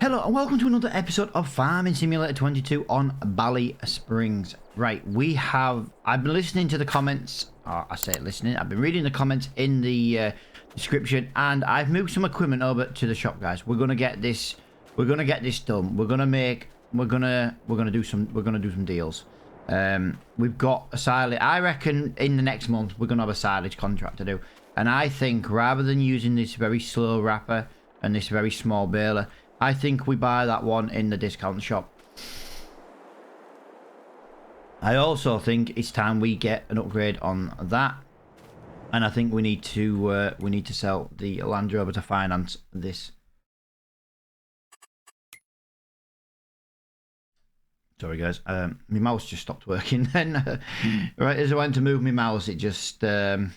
Hello and welcome to another episode of Farming Simulator 22 on Ballysprings. Right, I've been listening to the comments, I've been reading the comments in the description, and I've moved some equipment over to the shop, guys. We're gonna get this done. We're gonna do some deals. We've got a silage. I reckon in the next month we're gonna have a silage contract to do, and I think rather than using this very slow wrapper and this very small baler, I think we buy that one in the discount shop. I also think it's time we get an upgrade on that, and I think we need to sell the Land Rover to finance this. Sorry guys, my mouse just stopped working then. Right as I went to move my mouse, it just went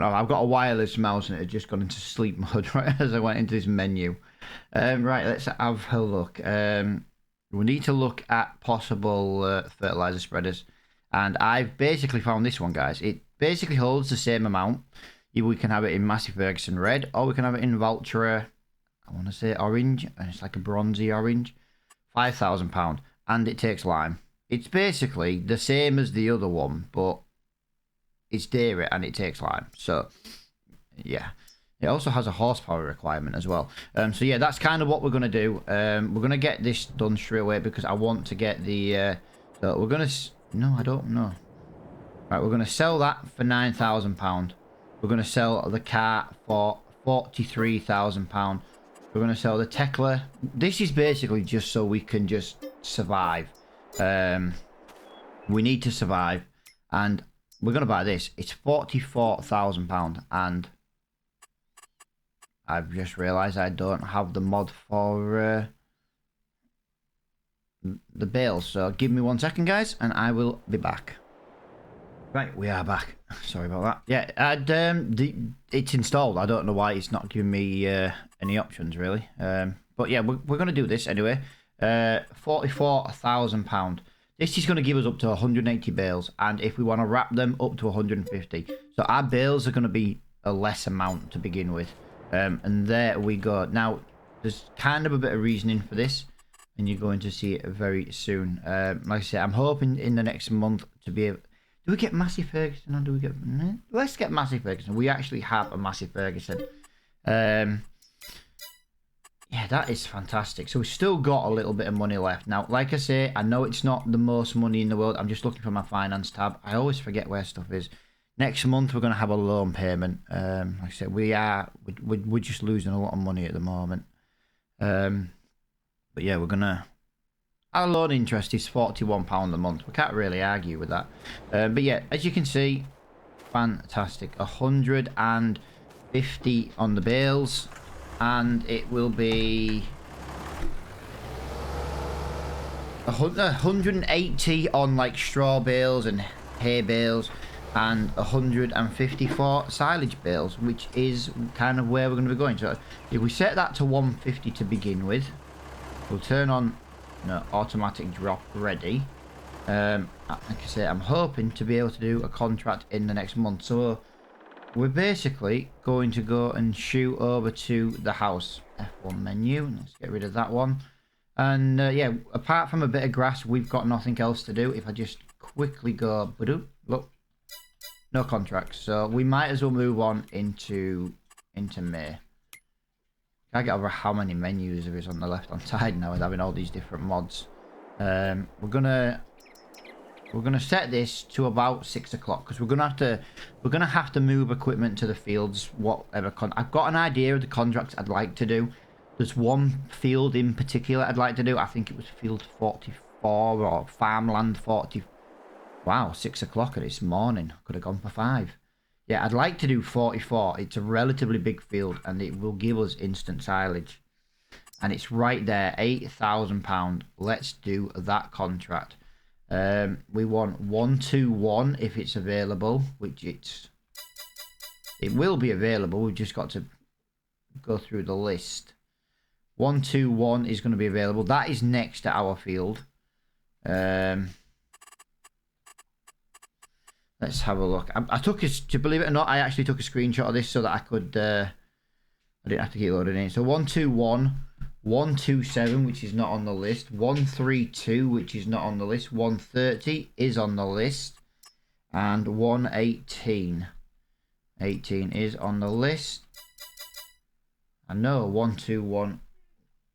off. I've got a wireless mouse and it had just gone into sleep mode right as I went into this menu. Right, let's have a look. We need to look at possible fertilizer spreaders, and I've basically found this one, guys. It basically holds the same amount. We can have it in Massey Ferguson red, or we can have it in Valtra, I want to say orange, and it's like a bronzy orange. £5,000, and it takes lime. It's basically the same as the other one, but it's dairy and it takes lime. So yeah, it also has a horsepower requirement as well. So yeah, that's kind of what we're gonna do. We're gonna get this done straight away because I want to get the so we're gonna, no, I don't know. Right, we're gonna sell that for £9,000. We're gonna sell the car for £43,000. We're going to sell the Tekla. This is basically just so we can just survive. We need to survive. And we're going to buy this. It's £44,000. And I've just realised I don't have the mod for the bales. So give me 1 second, guys, and I will be back. Right, we are back. Sorry about that. Yeah, it's installed. I don't know why it's not giving me any options, really. But yeah, we're going to do this anyway. £44,000. This is going to give us up to 180 bales, and if we want to wrap them, up to 150. So our bales are going to be a less amount to begin with. And there we go. Now, there's kind of a bit of reasoning for this, and you're going to see it very soon. Like I said, I'm hoping in the next month to be able... Do we get Massey Ferguson or do we get... Let's get Massey Ferguson. We actually have a Massey Ferguson. Yeah, that is fantastic. So we've still got a little bit of money left. Now, like I say, I know it's not the most money in the world. I'm just looking for my finance tab. I always forget where stuff is. Next month, we're going to have a loan payment. Like I said, we're just losing a lot of money at the moment. But yeah, we're going to... Our loan interest is £41 a month. We can't really argue with that. But yeah, as you can see, fantastic. 150 on the bales, and it will be 180 on like straw bales and hay bales, and 154 silage bales, which is kind of where we're going to be going. So if we set that to 150 to begin with, we'll turn on automatic drop ready. Like I say, I'm hoping to be able to do a contract in the next month. So we're basically going to go and shoot over to the house. F1 menu. Let's get rid of that one. And yeah, apart from a bit of grass, we've got nothing else to do. If I just quickly go, look, no contracts. So we might as well move on into May. I get over how many menus there is on the left hand side now with having all these different mods. We're gonna set this to about 6 o'clock because we're gonna have to move equipment to the fields. Whatever I've got an idea of the contracts I'd like to do. There's one field in particular I'd like to do. I think it was field 44 or farmland 40. Wow, 6 o'clock this morning. Could have gone for 5. Yeah, I'd like to do 44. It's a relatively big field, and it will give us instant silage. And it's right there, £8,000. Let's do that contract. We want 121 if it's available, which it will be available. We've just got to go through the list. 121 is going to be available. That is next to our field. Let's have a look. I took to believe it or not, I actually took a screenshot of this so that I could I didn't have to keep loading in. So 121 127, which is not on the list. 132, which is not on the list. 130 is on the list. And 118. 18 is on the list. I know 121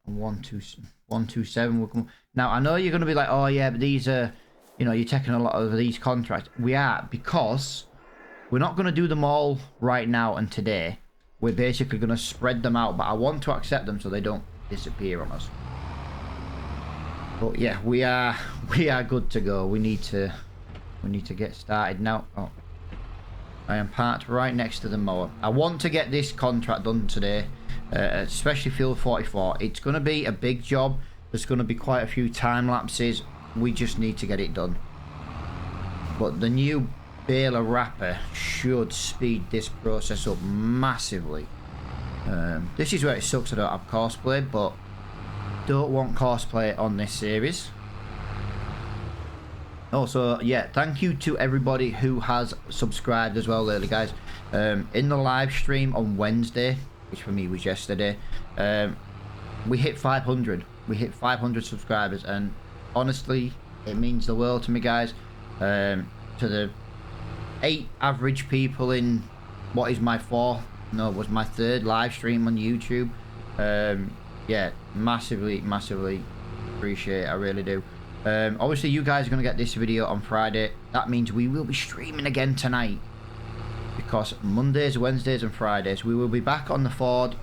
and 127 will come. Now, I know you're going to be like, oh yeah, but these are, you know, you're taking a lot of these contracts. We are, because we're not going to do them all right now and today. We're basically going to spread them out, but I want to accept them so they don't disappear on us. But yeah, we are good to go. We need to get started now. Oh, I am parked right next to the mower. I want to get this contract done today, especially field 44. It's going to be a big job. There's going to be quite a few time lapses. We just need to get it done. But the new baler wrapper should speed this process up massively. This is where it sucks I don't have cosplay, but don't want cosplay on this series. Also, yeah, thank you to everybody who has subscribed as well lately, guys. In the live stream on Wednesday, which for me was yesterday, we hit 500. We hit 500 subscribers, and honestly, it means the world to me, guys. To the 8 average people in what is my third live stream on YouTube. Yeah, massively appreciate it. I really do. Obviously you guys are going to get this video on Friday. That means we will be streaming again tonight, because Mondays, Wednesdays and Fridays we will be back on the Ford,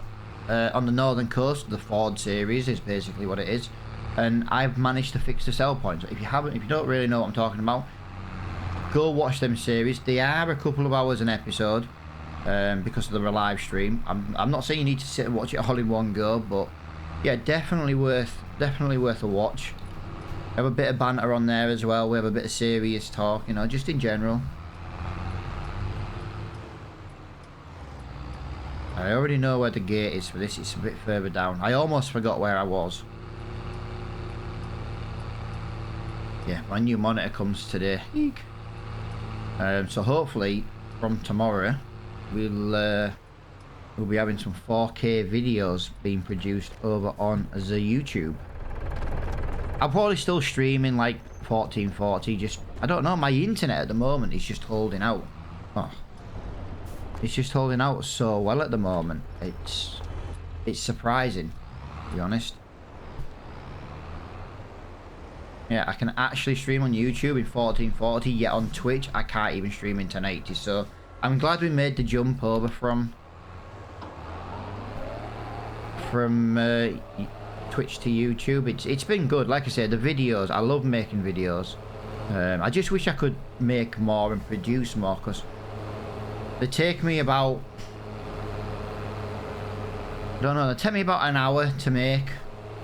on the northern coast. The Ford series is basically what it is, and I've managed to fix the sell points. If you don't really know what I'm talking about, go watch them series. They are a couple of hours an episode, because of the live stream. I'm not saying you need to sit and watch it all in one go, but yeah, definitely worth a watch. We have a bit of banter on there as well. We have a bit of serious talk, you know, just in general. I already know where the gate is for this. It's a bit further down. I almost forgot where I was. Yeah, my new monitor comes today. Eek. So hopefully from tomorrow we'll be having some 4K videos being produced over on the YouTube. I'm probably still streaming like 1440. Just, I don't know, my internet at the moment is just holding out. Oh, it's just holding out so well at the moment. It's surprising, to be honest. Yeah, I can actually stream on YouTube in 1440, yet on Twitch I can't even stream in 1080. So I'm glad we made the jump over from Twitch to YouTube. It's been good. Like I said, the videos, I love making videos. I just wish I could make more and produce more, because they take me about, I don't know, they take me about an hour to make,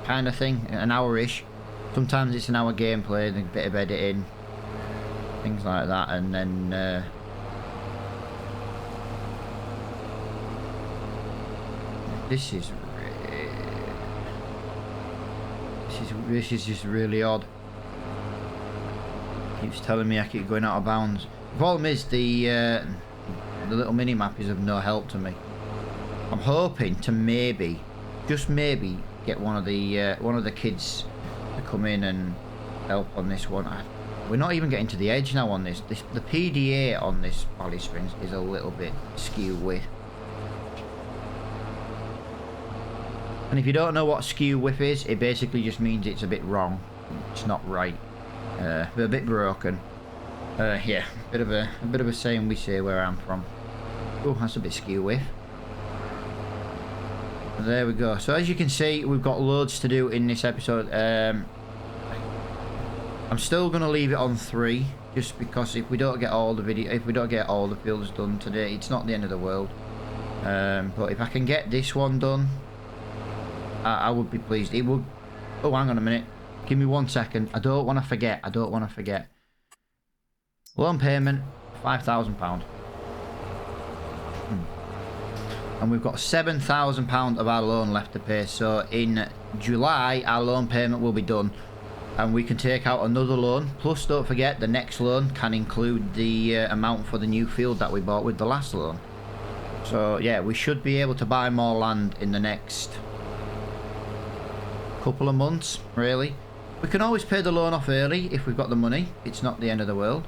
kind of thing, an hour-ish. Sometimes it's an hour gameplay and a bit of editing, things like that, and then this is just really odd. Keeps telling me I keep going out of bounds. The problem is the little mini map is of no help to me. I'm hoping to maybe, just maybe, get one of the kids to come in and help on this one. We're not even getting to the edge now on this. The PDA on this Ballysprings is a little bit skew width. And if you don't know what skew width is, it basically just means it's a bit wrong. It's not right. A bit broken. Yeah, bit of a saying we say where I'm from. Oh, that's a bit skew width. There we go. So as you can see, we've got loads to do in this episode. I'm still gonna leave it on 3, just because if we don't get all the fields done today, it's not the end of the world. But if I can get this one done, I would be pleased. It would. Oh, hang on a minute. Give me 1 second. I don't want to forget. Loan payment, £5,000. And we've got £7,000 of our loan left to pay. So in July, our loan payment will be done, and we can take out another loan. Plus, don't forget, the next loan can include the amount for the new field that we bought with the last loan. So yeah, we should be able to buy more land in the next couple of months, really. We can always pay the loan off early if we've got the money. It's not the end of the world.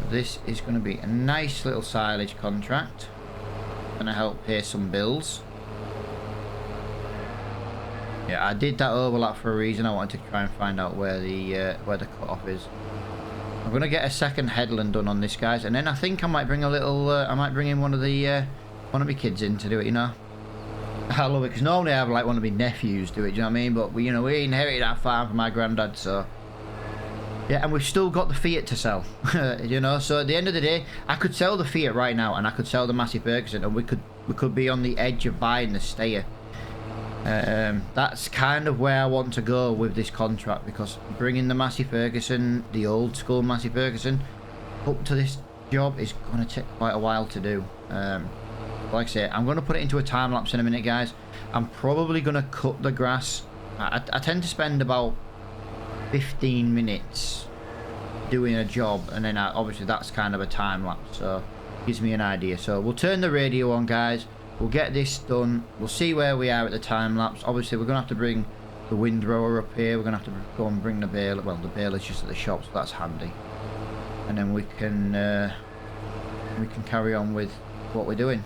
This is going to be a nice little silage contract. Going to help pay some bills. Yeah, I did that overlap for a reason. I wanted to try and find out where the cut-off is. I'm going to get a second headland done on this, guys, and then I think I might bring a little. I might bring in one of my kids in to do it. You know. I love it because normally I have like one of my nephews do it. Do you know what I mean? But we inherited that farm from my granddad, so yeah. And we've still got the Fiat to sell, you know. So at the end of the day, I could sell the Fiat right now, and I could sell the Massey Ferguson, and we could be on the edge of buying the Steyr. That's kind of where I want to go with this contract, because bringing the Massey Ferguson, the old school Massey Ferguson, up to this job is going to take quite a while to do. Like I say, I'm going to put it into a time lapse in a minute, guys. I'm probably going to cut the grass. I tend to spend about 15 minutes doing a job, and then obviously that's kind of a time lapse, so it gives me an idea. So we'll turn the radio on, guys. We'll get this done. We'll see where we are at the time lapse. Obviously, we're going to have to bring the windrower up here. We're going to have to go and bring the baler. Well, the baler's just at the shop, so that's handy. And then we can carry on with what we're doing.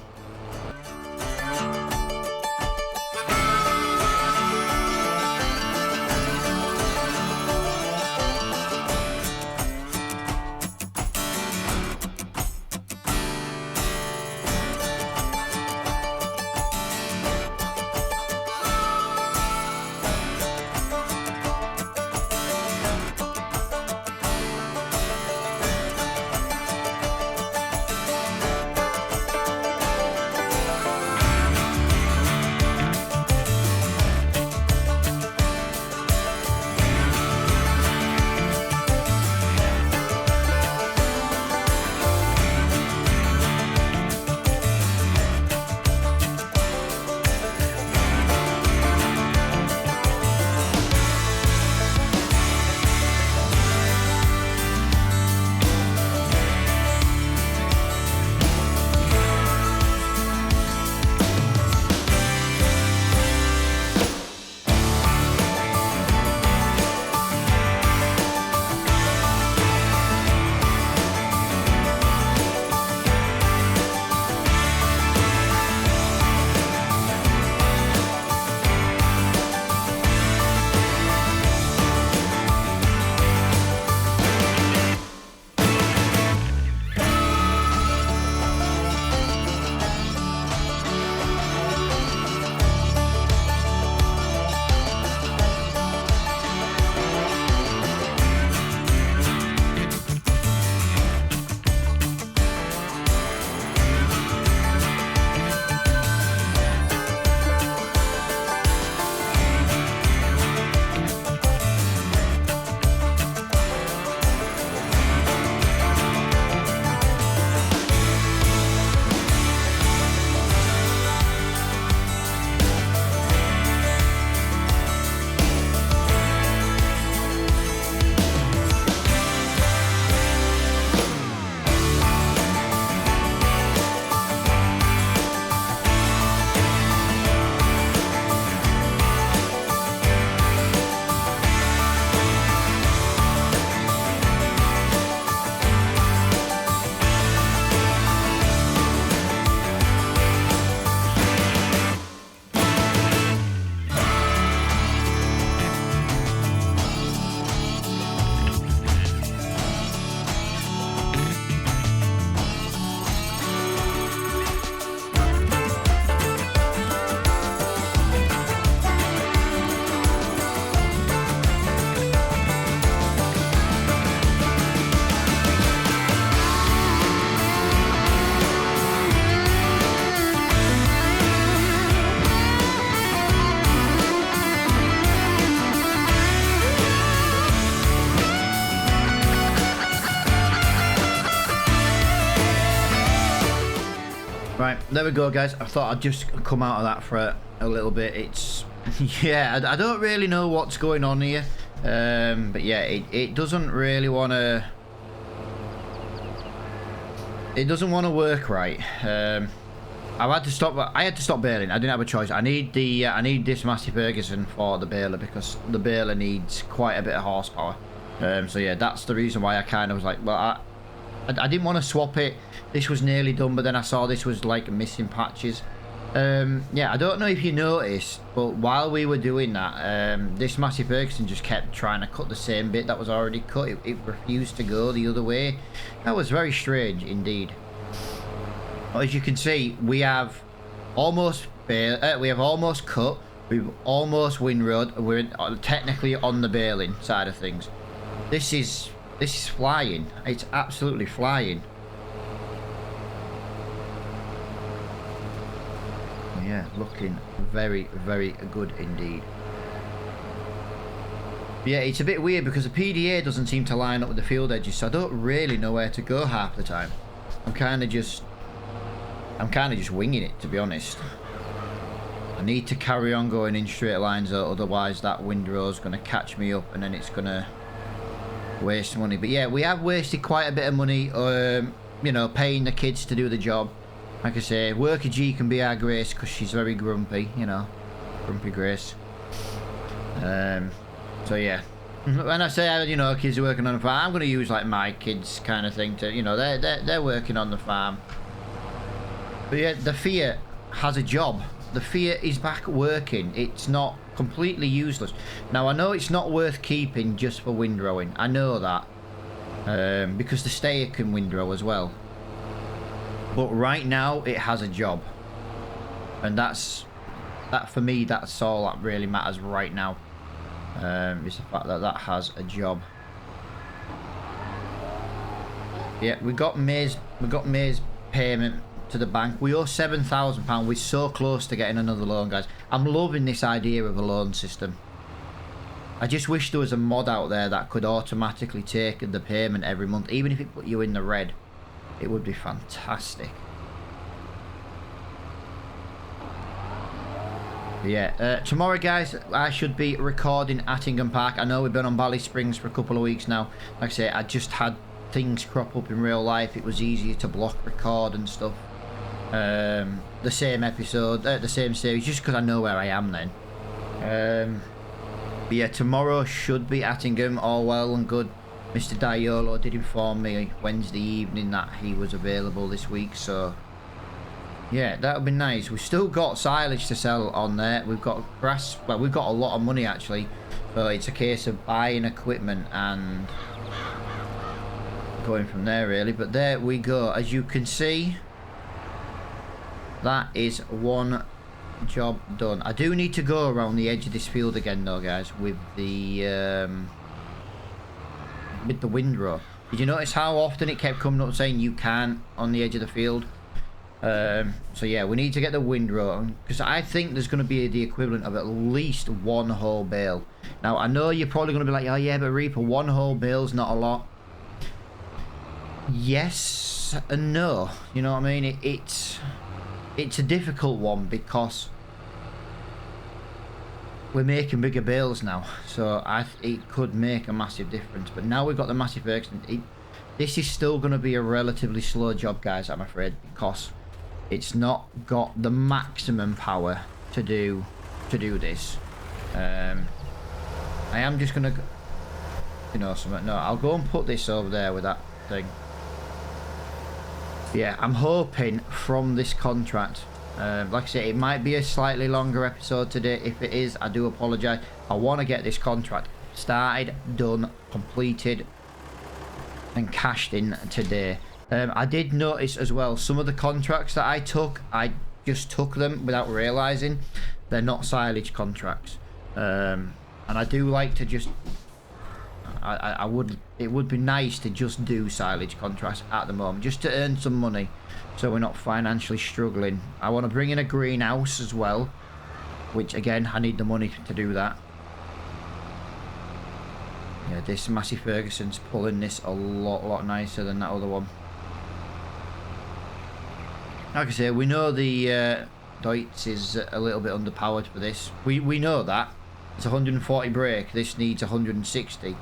Right, there we go, guys. I thought I'd just come out of that for a little bit. It's yeah, I don't really know what's going on here, but yeah, it doesn't really want to. It doesn't want to work right. I had to stop baling. I didn't have a choice. I need this Massey Ferguson for the baler because the baler needs quite a bit of horsepower. So yeah, that's the reason why I kind of was like, well, I didn't want to swap it. This was nearly done, but then I saw this was like missing patches. Yeah, I don't know if you noticed, but while we were doing that, this Massey Ferguson just kept trying to cut the same bit that was already cut. It refused to go the other way. That was very strange indeed. As you can see, we have almost cut, we've almost windrowed, we're technically on the baling side of things. This is flying. It's absolutely flying. Yeah, looking very, very good indeed. Yeah, it's a bit weird because the PDA doesn't seem to line up with the field edges, so I don't really know where to go half the time. I'm kind of just winging it, to be honest. I need to carry on going in straight lines though, otherwise that windrow's going to catch me up and then it's going to waste money. But yeah, we have wasted quite a bit of money, you know, paying the kids to do the job. Like I say, Worker G can be our Grace because she's very grumpy, you know, grumpy Grace. So yeah, when I say, you know, kids are working on the farm, I'm going to use like my kids kind of thing to, you know, they're working on the farm. But yeah, the Fiat has a job. The Fiat is back working. It's not completely useless. Now, I know it's not worth keeping just for windrowing. I know that. Because the Stayer can windrow as well. But right now, it has a job. And that for me, that's all that really matters right now. Is the fact that has a job. Yeah, we got May's payment to the bank. We owe £7,000. We're so close to getting another loan, guys. I'm loving this idea of a loan system. I just wish there was a mod out there that could automatically take the payment every month, even if it put you in the red. It would be fantastic. Yeah, tomorrow, guys, I should be recording Attingham Park. I know we've been on Ballysprings for a couple of weeks now. Like I say, I just had things crop up in real life. It was easier to block record and stuff. The same episode, the same series, just because I know where I am then. But yeah, tomorrow should be Attingham, all well and good. Mr. Diolo did inform me Wednesday evening that he was available this week, so yeah, that would be nice. We've still got silage to sell on there. We've got grass, well, we've got a lot of money actually, so it's a case of buying equipment and going from there really. But there we go. As you can see, that is one job done. I do need to go around the edge of this field again though, guys, with the windrow. Did you notice how often it kept coming up saying you can't on the edge of the field? So yeah, we need to get the windrow, because I think there's going to be the equivalent of at least one whole bale. Now I know you're probably going to be like, oh yeah, but Reaper, one whole bale's not a lot. Yes and no, you know what I mean? It's a difficult one because we're making bigger bales now, so it could make a massive difference. But now we've got the Massey Ferguson, this is still going to be a relatively slow job, guys, I'm afraid, because it's not got the maximum power to do this. I am just going to, you know, something. No, I'll go and put this over there with that thing. Yeah, I'm hoping from this contract, like I say, it might be a slightly longer episode today. If it is, I do apologise. I want to get this contract started, done, completed and cashed in today. I did notice as well, some of the contracts that I took, I just took them without realising they're not silage contracts. And I do like to just, it would be nice to just do silage contracts at the moment, just to earn some money so we're not financially struggling. I want to bring in a greenhouse as well, which again, I need the money to do that. Yeah, this Massey Ferguson's pulling this a lot nicer than that other one. Like I say, we know the Deutz is a little bit underpowered for this. We know that. It's 140 brake. This needs 160.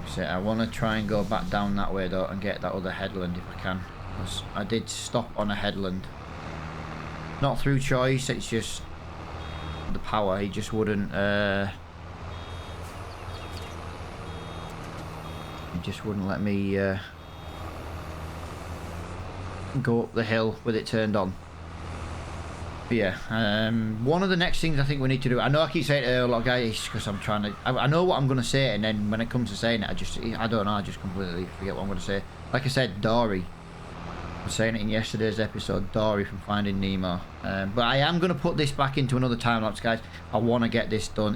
So I want to try and go back down that way though and get that other headland if I can. 'Cause I did stop on a headland. Not through choice, it's just the power. He just wouldn't let me go up the hill with it turned on. But yeah, one of the next things I think we need to do, I know I keep saying it a lot, guys, because I'm trying to, I know what I'm going to say, and then when it comes to saying it, I don't know, I just completely forget what I'm going to say. Like I said, Dory. I was saying it in yesterday's episode, Dory from Finding Nemo. But I am going to put this back into another time lapse, guys. I want to get this done.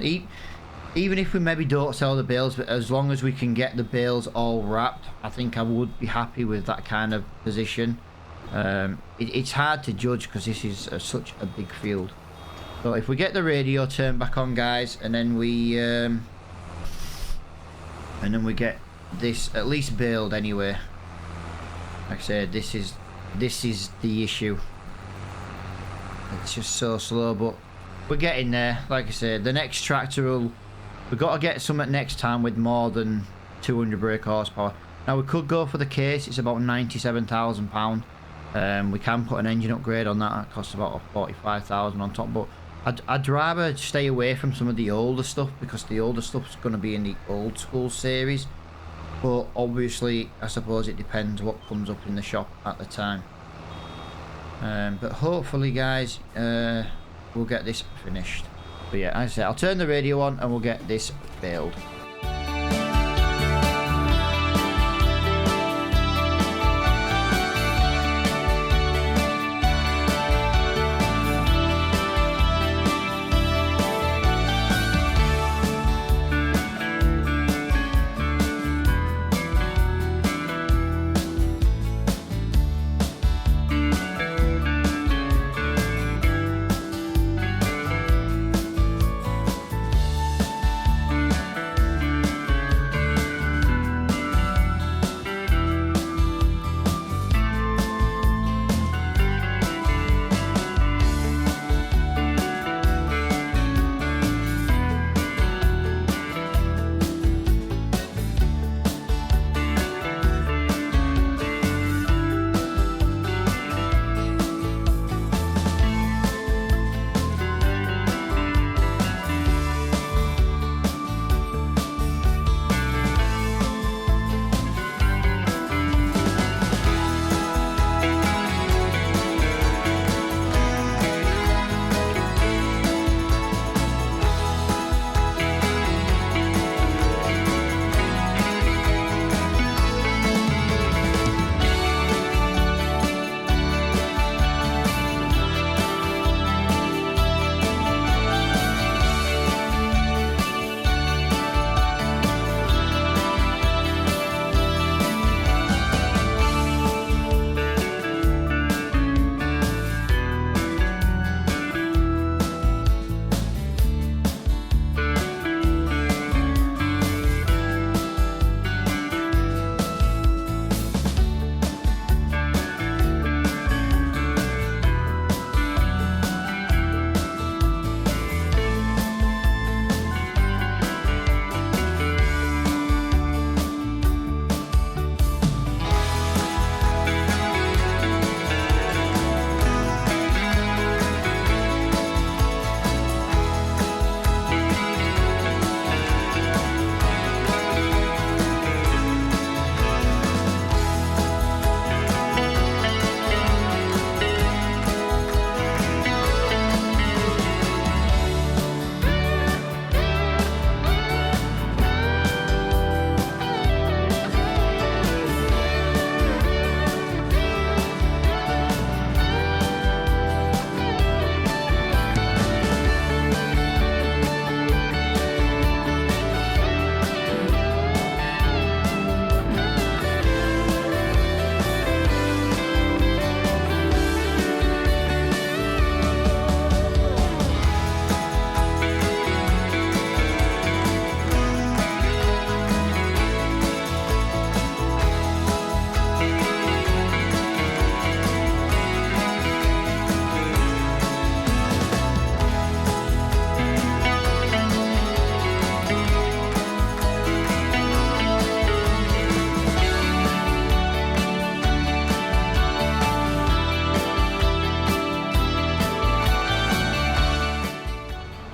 Even if we maybe don't sell the bales, but as long as we can get the bales all wrapped, I think I would be happy with that kind of position. It's hard to judge because this is such a big field. So if we get the radio turned back on, guys, and then we get this at least baled anyway. Like I said, this is the issue. It's just so slow, but we're getting there. Like I said, the next tractor will, we've got to get something next time with more than 200 brake horsepower. Now we could go for the case. It's about £97,000. We can put an engine upgrade on that. It costs about 45,000 on top, but I'd rather stay away from some of the older stuff, because the older stuff's going to be in the old school series. But obviously, I suppose it depends what comes up in the shop at the time. But hopefully, guys, we'll get this finished. But yeah, as I said, I'll turn the radio on and we'll get this baled.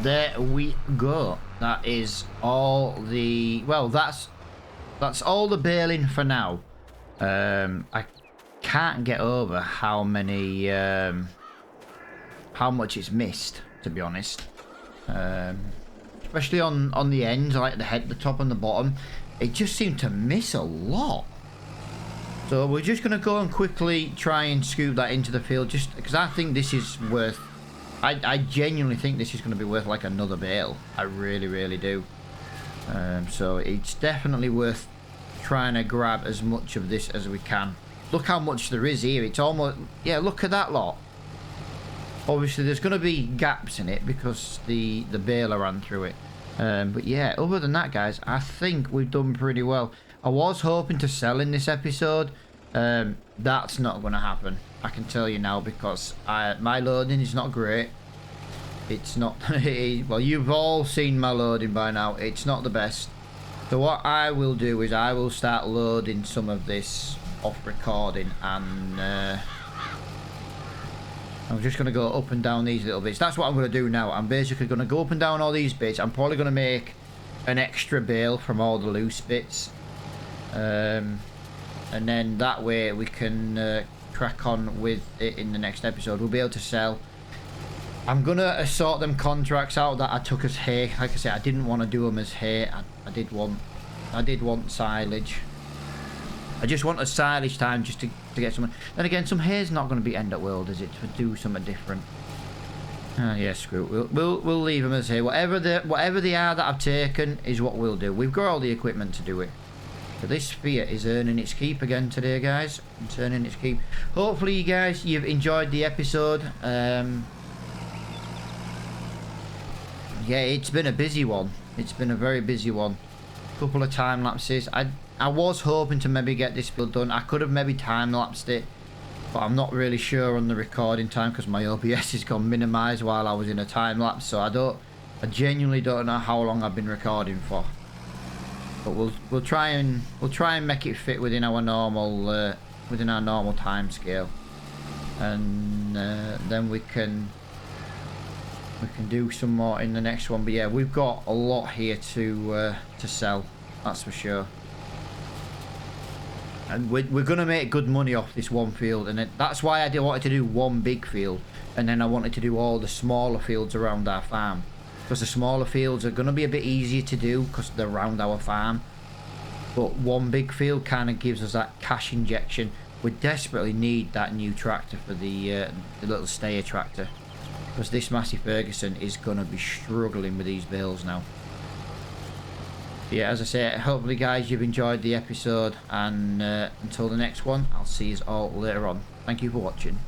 there we go. That is all the, well, that's all the baling for now. I can't get over how many how much it's missed, to be honest. Especially on the ends, like the head, the top and the bottom, it just seemed to miss a lot. So we're just going to go and quickly try and scoop that into the field, just because I think this is worth, I genuinely think this is going to be worth like another bale. I really do. So it's definitely worth trying to grab as much of this as we can. Look how much there is here. It's almost, yeah, look at that lot. Obviously there's going to be gaps in it because the baler ran through it. But yeah, other than that, guys, I think we've done pretty well. I was hoping to sell in this episode. That's not going to happen, I can tell you now, because my loading is not great. It's not well, you've all seen my loading by now. It's not the best. So what I will do is I will start loading some of this off recording, and I'm just going to go up and down these little bits. That's what I'm going to do now. I'm basically going to go up and down all these bits. I'm probably going to make an extra bale from all the loose bits. And then that way we can crack on with it in the next episode. We'll be able to sell. I'm going to sort them contracts out that I took as hay. Like I said, I didn't want to do them as hay. I did want silage. I just want a silage time just to get some. Then again, some hay's not going to be end up world, is it? To do something different. Yeah, screw it. We'll leave them as hay. Whatever they are that I've taken is what we'll do. We've got all the equipment to do it. So this sphere is earning its keep again today, guys. It's earning its keep. Hopefully, you guys, you've enjoyed the episode. Yeah, it's been a busy one. It's been a very busy one. Couple of time lapses. I was hoping to maybe get this build done. I could have maybe time lapsed it, but I'm not really sure on the recording time because my OBS has gone minimized while I was in a time lapse. So I genuinely don't know how long I've been recording for. But we'll try and make it fit within our normal time scale, and then we can do some more in the next one. But yeah, we've got a lot here to sell, that's for sure. And we're gonna make good money off this one field, and that's why I wanted to do one big field, and then I wanted to do all the smaller fields around our farm, because the smaller fields are gonna be a bit easier to do because they're around our farm. But one big field kind of gives us that cash injection. We desperately need that new tractor for the little stayer tractor, because this Massey Ferguson is gonna be struggling with these bales now. Yeah, as I say, hopefully guys you've enjoyed the episode, and until the next one, I'll see you all later on. Thank you for watching.